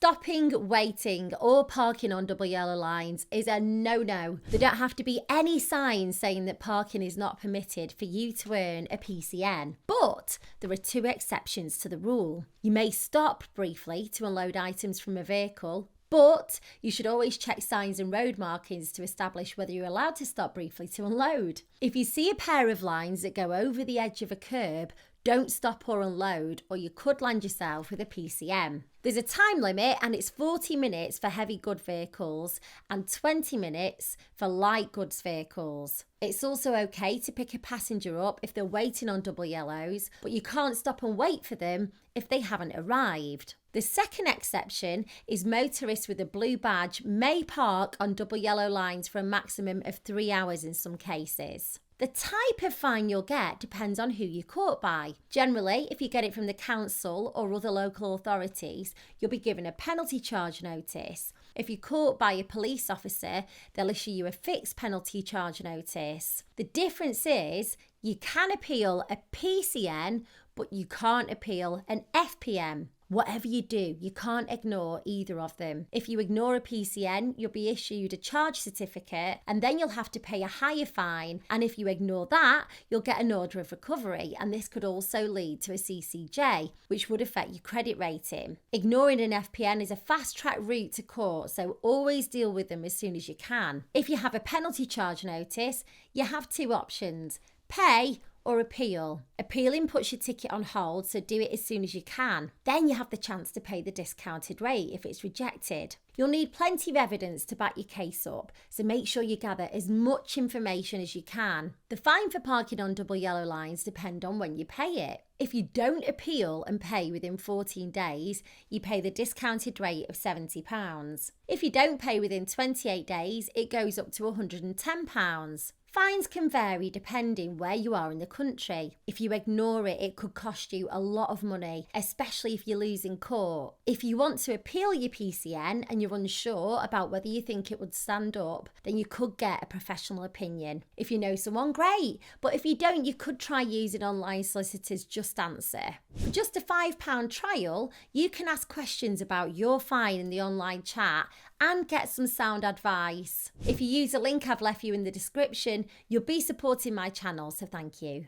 Stopping, waiting, or parking on double yellow lines is a no-no. There don't have to be any signs saying that parking is not permitted for you to earn a PCN. But there are two exceptions to the rule. You may stop briefly to unload items from a vehicle, but you should always check signs and road markings to establish whether you're allowed to stop briefly to unload. If you see a pair of lines that go over the edge of a curb, don't stop or unload, or you could land yourself with a PCM. There's a time limit, and it's 40 minutes for heavy goods vehicles and 20 minutes for light goods vehicles. It's also okay to pick a passenger up if they're waiting on double yellows, but you can't stop and wait for them if they haven't arrived. The second exception is motorists with a blue badge may park on double yellow lines for a maximum of 3 hours in some cases. The type of fine you'll get depends on who you're caught by. Generally, if you get it from the council or other local authorities, you'll be given a penalty charge notice. If you're caught by a police officer, they'll issue you a fixed penalty charge notice. The difference is you can appeal a PCN, but you can't appeal an FPM. Whatever you do, you can't ignore either of them. If you ignore a PCN, you'll be issued a charge certificate and then you'll have to pay a higher fine. And if you ignore that, you'll get an order of recovery. And this could also lead to a CCJ, which would affect your credit rating. Ignoring an FPN is a fast-track route to court, so always deal with them as soon as you can. If you have a penalty charge notice, you have two options: pay or appeal. Appealing puts your ticket on hold, so do it as soon as you can. Then you have the chance to pay the discounted rate if it's rejected. You'll need plenty of evidence to back your case up, so make sure you gather as much information as you can. The fine for parking on double yellow lines depends on when you pay it. If you don't appeal and pay within 14 days, you pay the discounted rate of £70. If you don't pay within 28 days, it goes up to £110. Fines can vary depending where you are in the country. If you ignore it, it could cost you a lot of money, especially if you lose in court. If you want to appeal your PCN and you're unsure about whether you think it would stand up, then you could get a professional opinion. If you know someone, great, but if you don't, you could try using online solicitors JustAnswer. For just a £5 trial, you can ask questions about your fine in the online chat and get some sound advice. If you use a link I've left you in the description, you'll be supporting my channel, so thank you.